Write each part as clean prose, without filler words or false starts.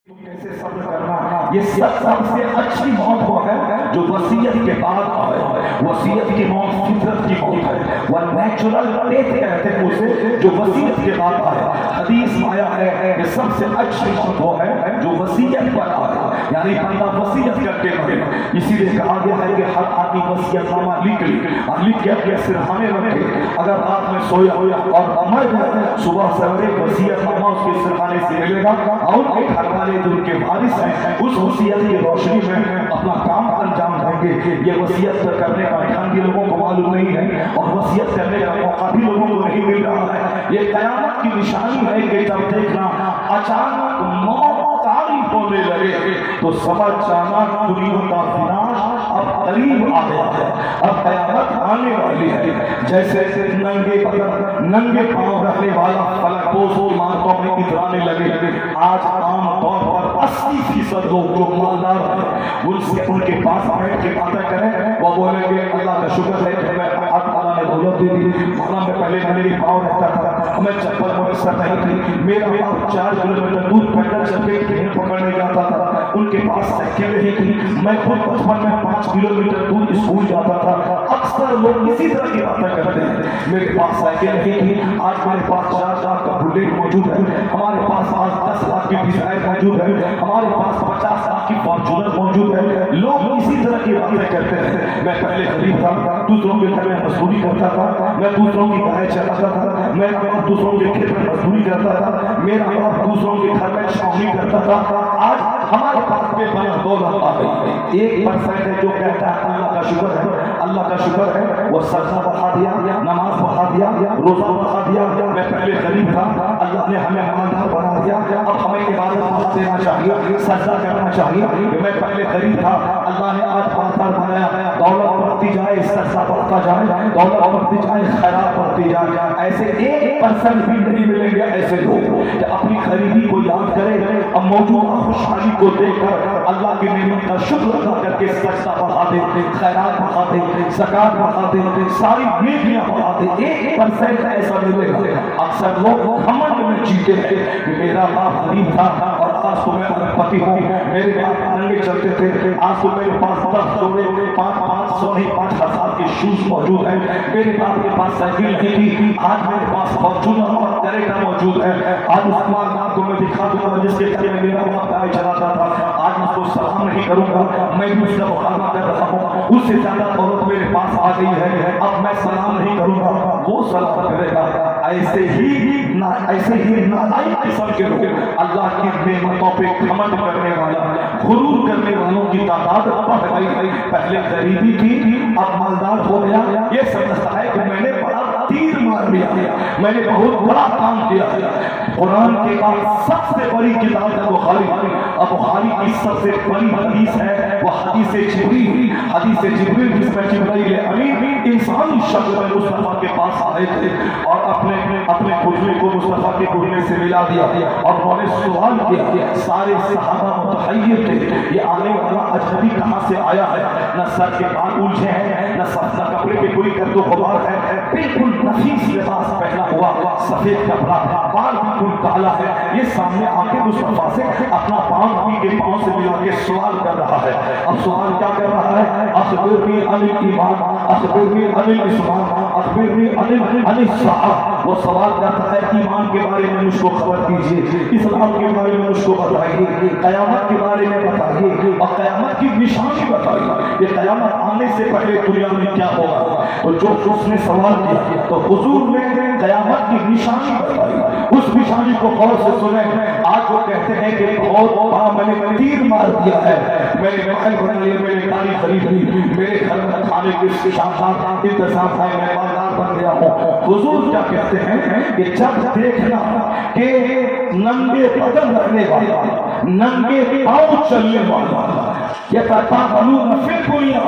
کیسے صبر کرنا، یہ سب سے اچھی موت وہ ہے جو وصیت کے بعد آئے۔ وصیت کی موت فطرت کی موت ہے، وہ نیچرل ڈیتھ کہتے ہیں اسے جو وصیت کے بعد آئے۔ حدیث میں آیا ہے کہ سب سے اچھی موت وہ ہے جو وصیت پر آئے، یعنی بندہ وصیت کر کے مرے۔ اسی لیے کہا گیا ہے کہ ہر آدمی وصیت نامہ لکھ کے اپنے سرحانے رکھے۔ اگر رات میں سویا اور مر جائے، صبح سویرے وصیت نامہ اس کے سرحانے سے ملے گا اور ایک گھر والے جو ان کے وارث ہیں اس وصیت کی روشنی میں اپنا کام انجام دیں گے۔ یہ وصیت کرنے کا ڈھنگ بھی لوگوں کو معلوم نہیں ہے اور وصیت کرنے کا موقع بھی لوگوں کو نہیں مل رہا ہے۔ یہ قیامت کی نشانی ہے کہ جب دیکھنا اچانک موت طاری ہونے لگے تو سمجھ جانا دنیا کا ویناش اب قریب آ گیا ہے، اب قیامت آنے والی ہے۔ جیسے ننگے پاؤں رہنے والا فلک بوز عمارتوں میں اترانے لگے۔ آج عام طور پر 80% لوگ جو مالدار ہیں ان کے پاس بیٹھ کے باتیں کریں، وہ بولیں گے اللہ کا شکر ہے کہ میں اللہ نے دولت دی تھی، ورنہ میں پہلے ننگے پاؤں رہتا تھا، ہمیں چپل میسر نہیں تھی، میرا باپ 4 کلومیٹر دور پیدل چل کے ٹرین پکڑنے جاتا تھا، ان کے پاس سائیکل نہیں تھی، میں خود بچپن میں 5 کلومیٹر دور اسکول جاتا تھا۔ اکثر لوگ اسی طرح کی باتیں کرتے ہیں، میرے پاس سائیکل نہیں تھی، آج میرے پاس 4 لاکھ کا بلیٹ موجود ہے، ہمارے پاس آج 10 لاکھ کی ڈیزائر موجود ہے، ہمارے پاس 50 لاکھ کی فارچونر موجود ہے۔ لوگ اسی طرح کی باتیں کرتے ہیں۔ میں پہلے غریب تھا، دوسروں کے گھر میں مزدوری کرتا تھا، میں دوسروں کی گائے چلاتا تھا، میں دوسروں کے کھیت میں مزدوری کرتا تھا، میرا باپ دوسروں کے گھر میں چھاؤنی کرتا تھا۔ آج ہمارے پاس بے پناہ دولت آ گئی۔ 1% ہے جو کہتا ہے اللہ کا شکر ہے، اللہ کا شکر ہے، وہ صدقہ بڑھا دیا، نماز بڑھا دیا، روزہ بڑھا دیا۔ میں پہلے غریب تھا، اللہ نے ہمیں مالدار بنا دیا، اب ہمیں عبادت بڑھا دینا چاہیے، سجدہ کرنا چاہیے۔ میں پہلے غریب تھا، اللہ نے آج مالدار بنایا، دولت بڑھتی جائے، سجدہ بڑھتا جائے، دولت بڑھتی جائے، خیرات بڑھتی جائے۔ ایسے 1% بھی نہیں ملیں گے ایسے لوگ کہ اپنی غریبی کو یاد کرے اور موجودہ خوشحالی کو دیکھ کر اللہ کی نعمت کا شکر ادا کر کے سجدہ بڑھا دے، خیرات بڑھا دے، زکات بڑھا دے، ساری نیکیاں بڑھا دے۔ 1% ایسا ملے گا۔ اکثر لوگ گھمنڈ میں جیتے ہیں کہ میرا باپ غریب تھا اور آج تو میں اربپتی ہوں، میرے باپ ننگے چلتے تھے، آج تو میرے پاس 10 جوڑے 500 نہیں 5000 کے شوز موجود ہیں، میرے باپ کے پاس سائیکل تھی، آج میرے پاس فارچونر اور کریٹا موجود ہے۔ آج اس مالدار کو میں دکھا دوں گا جس کے گھر میں میرا باپ گائے چلاتا تھا، آج اس کو سلام نہیں کروں گا، میں بھی اس کا مقابلہ کر رہا ہوں، اس سے زیادہ دولت میرے پاس آ گئی ہے، اب میں سلام نہیں کروں گا، وہ سلام کرے گا۔ ایسے ہی نالائق قسم کے لوگ اللہ کی نعمتوں پہ گھمنڈ کرنے والا، غرور کرنے والوں کی تعداد بڑھ گئی۔ پہلے غریبی تھی، اب مالدار ہو گیا، یہ سمجھتا ہے کہ میں نے بڑا تیر مار لیا، میں نے بہت بڑا کام کیا۔ قرآن کے بعد سب سے بڑی کتاب ہے بخاری، اور بخاری کی سب سے بڑی حدیث ہے وہ حدیث جبریل۔ حدیث جبریل جس میں جبرائیل امین انسانی شکل میں مصطفیٰ کے پاس آئے تھے اور اپنے گھٹنے کو مصطفیٰ کے گھٹنے سے ملا دیا اور انہوں نے سوال کیا۔ سارے صحابہ متحیر تھے، یہ آنے والا اجنبی کہاں سے آیا ہے؟ نہ سر کے بال الجھے ہیں، نہ سفید کپڑے پہ کوئی گرد و غبار ہے، بالکل نفیس لباس پہنا ہوا، سفید کپڑا، بال بالکل کالا ہے، یہ سامنے آ کے مصطفیٰ سے اپنا پاؤں کے پاؤں سے ملا کے سوال کر رہا ہے۔ اب سوال کیا کر رہا ہے؟ اخبرنی عن الایمان، اخبرنی عن الاسلام، اخبرنی عن الساعہ۔ وہ سوال کرتا ہے ایمان کے بارے میں مجھ کو خبر دیجیے، اسلام کے بارے میں مجھ کو بتائیے، قیامت کے بارے میں بتائیے اور قیامت کی نشانی بتائیے کہ قیامت آنے سے پہلے دنیا میں کیا ہوگا۔ اور جو اس نے سوال کیا تو حضور نے قیامت کی نشانی بتائی۔ اس نشانی کو غور سے سنیں۔ آج وہ کہتے ہیں کہ بہت بڑا میں نے تیر مار دیا ہے، میں نے محل بنا لیا، میں نے گاڑی خرید لی، میرے گھر میں کھانے کے شاندار انتظام ہے، میں مالدار بن گیا ہوں۔ حضور کیا کہتے ہیں کہ جب دیکھنا کہ ننگے بدن رہنے والا، ننگے پاؤں چلنے والا، یتطاولون فی الدنیا،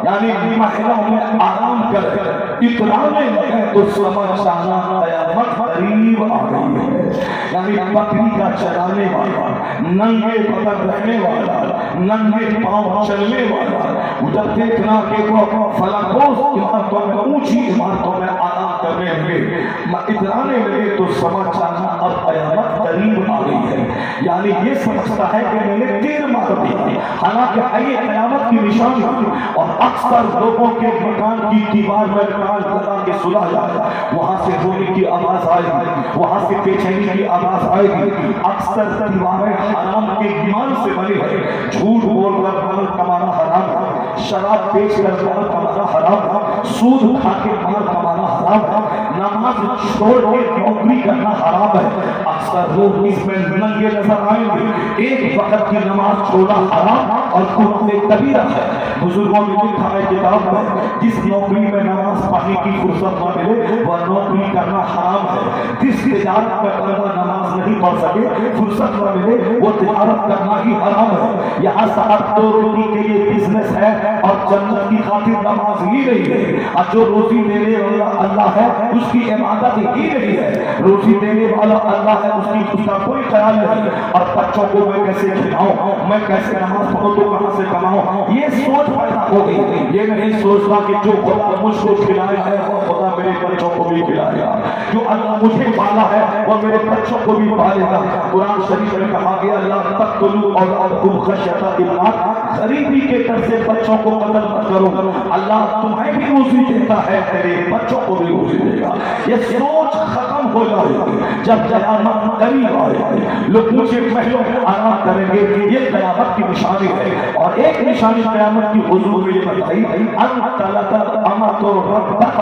یعنی محلوں میں آرام کر اترانے لگے تو سمجھ جانا قیامت قریب آ گئی ہے۔ یعنی بکری کا چرانے والا، ننگے بدن رہنے والا، ننگے پاؤں چلنے والا، جب دیکھنا کہ وہ فلکوس عمارتوں میں، اونچی عمارتوں میں آرام کرنے لگے اترانے لگے تو سمجھ جانا اب قیامت قریب آ گئی ہے، یعنی یہ سمجھتا ہے کہ میں نے دیر مار دی، حالانکہ یہ قیامت کی نشانی ہے۔ اور اکثر لوگوں کے مکان کی دیوار میں کان لگا کے سنا جائے، وہاں سے رونے کی آواز آئے گی، وہاں سے بے چینی کی آواز آئے گی۔ اکثر دیواریں حرام کے ایمان سے بنی ہے، جھوٹ بول کر مال کمانا حرام ہے، شراب بیچ کر مال کمانا حرام ہے، سود کھا کے مال کمانا حرام ہے، نماز چھوڑ کے نوکری کرنا حرام ہے۔ اکثر لوگ اس میں ننگے نظر آئیں گے، ایک وقت کی نماز چھوڑنا حرام اور گناہ کبیرہ ہے۔ بزرگوں نے لکھا ہے کتاب میں، جس نوکری میں نماز پڑھنے کی فرصت نہ ملے وہ نوکری کرنا حرام ہے۔ جس تجارت میں بندہ نماز نہیں پڑھ سکے، فرصت نہ ملے، وہ تجارت کرنا ہی حرام ہے۔ یہاں صاحب دو روٹی کے لیے بزنس ہے اور جنت کی خاطر نماز ہی نہیں ہے، اور جو روزی دینے والا اللہ ہے اس کی عبادت ہی نہیں ہے، روزی دینے والا اللہ ہے اس کا کوئی خیال نہیں۔ اور بچوں کو میں کیسے کھلاؤں، میں کیسے نماز پڑھوں تو کہاں سے کماؤں، یہ سوچ پیدا ہو گئی۔ یہ نہیں سوچنا کہ جو خدا مجھ کو کھلایا ہے وہ خدا میرے بچوں کو بھی کھلائے گا، جو اللہ مجھے پالا ہے وہ میرے بچوں کو بھی پالے گا۔ قرآن شریف میں کہا گیا لا تقتلوا اولادکم خشیۃ املاق، غریبی کے ڈر سے بچوں کو قتل مت کرو، اللہ تمہیں بھی روزی دیتا ہے تیرے بچوں کو بھی روزی دے گا۔ یہ سوچ ختم ہو جائے جب قیامت قریب آئے، لوگ مجھے محلوں میں آرام کریں گے، یہ قیامت کی نشانی ہے۔ اور ایک نشانی قیامت کی حضور نے یہ بتائی انت لک امۃ ربک،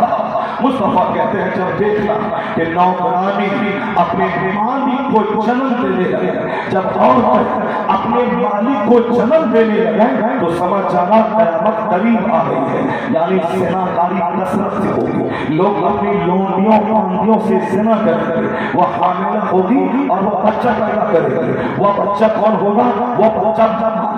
مصطفیٰ کہتے ہیں جب دیکھنا کہ نوکرانی اپنے مالک کو جنم دینے لگے، جب عورت اپنے مالک کو جنم دینے لگے تو سمجھ جانا قیامت قریب آ گئی ہے، یعنی زنا کاری کثرت سے ہوگی، لوگ اپنی لونڈیوں باندیوں سے زنا کریں گے، وہ حاملہ ہوگی اور وہ بچہ پیدا کرے گی، وہ بچہ کون ہوگا، وہ بچہ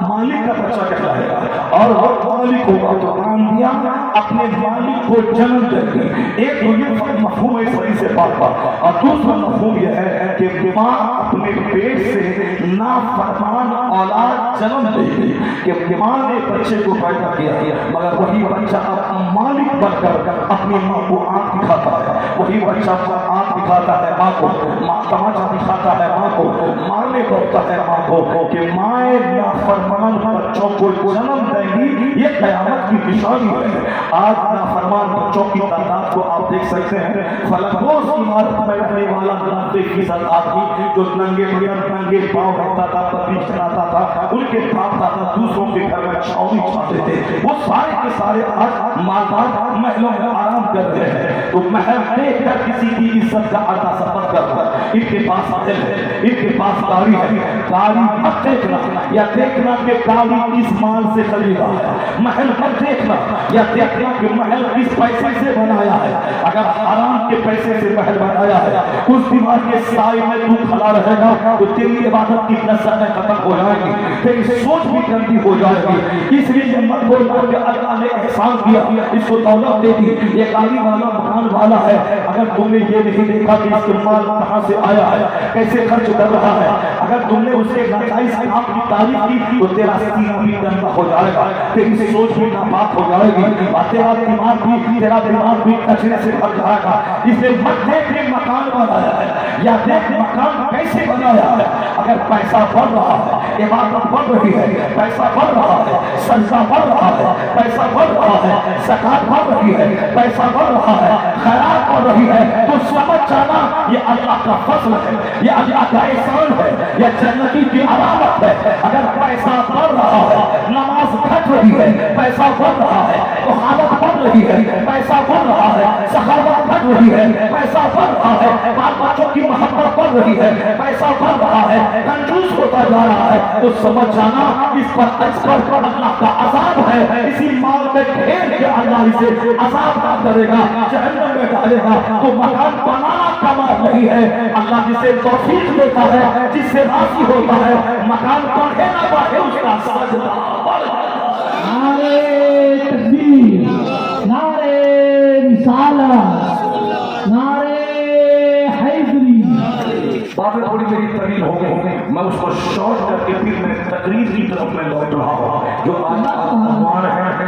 مالک کا بچہ کہلائے گا، اور وہ مالک ہوگا تو باندیاں اپنے مالک کو جنم دیں گے۔ ایک تو یہ مفہوم ہے صحیح سے بات اور دوسرا مفہوم یہ ہے کہ ماں اپنے پیٹ سے نافرمان اولاد جنم دے گی، کہ ماں نے بچے کو پیدا کیا مگر وہی بچہ اب مالک بن کر اپنی ماں کو آنکھ دکھاتا ہے، وہی بچہ آنکھ دکھاتا ہے ماں کو، ماں تماچا دکھاتا ہے ماں کو، مارنے پڑتا ہے ماں کو، کہ مائیں نافرمان بچوں کو جنم دیں گی، یہ قیامت کی نشانی ہے۔ آج نافرمان بچوں کی تعداد کو آپ دیکھ سکتے ہیں، فلکوس عمارت میں رہنے والا 90% آدمی جو ننگے بغیر ننگے پاؤں رہتا تھا، پتلی چلاتا تھا، ان کے باپ دادا دوسروں کے گھر میں چھاؤنی چاہتے تھے، وہ سارے کے سارے آج مالدار محلوں میں آرام کر رہے ہیں۔ تو محل دیکھ کر کسی کی عزت کا آدھا سفر کرتا ہے، ان کے پاس دل ہے، ان کے پاس گاڑی ہے، گاڑی مت دیکھنا یا دیکھنا کہ گاڑی کس مال سے خریدا ہے، محل مت دیکھنا یا دیکھنا کہ محل کس پیسے سے بنایا ہے۔ اگر حرام کے پیسے سے محل بنایا ہے، اس دیوار کے سائے میں تو کھڑا رہے گا تو تیری عبادت کی لذتیں ختم ہو جائیں گی، تیری سوچ بھی گندی ہو جائے گی۔ اس لیے مت بولنا کہ اللہ نے احسان کیا، اس کو دولت دے دی، یہ گاڑی والا مکان والا ہے، اگر تم نے یہ نہیں دیکھا کہ اس کے مال کہاں سے آیا ہے، کیسے خرچ کر رہا ہے، اگر تم نے اس کے ناجائز کام کی تعریف کی تو تیرا سینہ بھی گندا ہو جائے گا، تیری سوچ بھی ناپاک ہو جائے گی، اور تیرا دماغ بھی کچرے سے بھر جائے گا۔ اس لیے مت دیکھ کے مکان بنایا ہے یا دیکھ مکان کیسے بنایا ہے، اگر پیسہ بڑھ رہا ہے، عبادت بڑھ رہی ہے، پیسہ بڑھ رہا ہے، سجدہ بڑھ رہا ہے، پیسہ بڑھ رہا ہے، زکات بڑھ رہی ہے، پیسہ بڑھ رہا ہے، خیرات بڑھ رہی ہے، تو سمجھ جانا یہ اللہ کا فضل ہے، یہ اللہ کا احسان ہے، یہ جنتی کی علامت ہے۔ اگر پیسہ بڑھ رہا ہے، نماز گھٹ رہی ہے، پیسہ بڑھ رہا ہے، تو حالت بڑھ رہی ہے، پیسہ بڑھ رہا ہے، سخاوت بڑھ رہی ہے، پیسہ بڑھ رہا ہے، بال بچوں کی محبت بڑھ رہی ہے، پیسہ بڑھ رہا ہے، کنجوس ہوتا جا رہا ہے، تو سمجھ جانا اس پر اللہ کا عذاب ہے۔ اسی مال میں گھیر کے اللہ اسے عذاب نہ کرے گا، جہنم میں ڈالے گا۔ تو مکان بنانا کمال نہیں ہے، اللہ جسے توفیق دیتا ہے، جس سے راضی ہوتا ہے، مکان بڑھے نہ بڑھے اس کا سجدہ بڑھ جاتا ہے۔ نعرے تکبیر، نعرے رسالت، نعرے حیدری۔ باتیں تھوڑی میری طویل ہو گئی، میں اس کو شارٹ کر کے پھر میں تقریر کی طرف میں لوٹ رہا ہوں۔ جو آج عنوان ہے،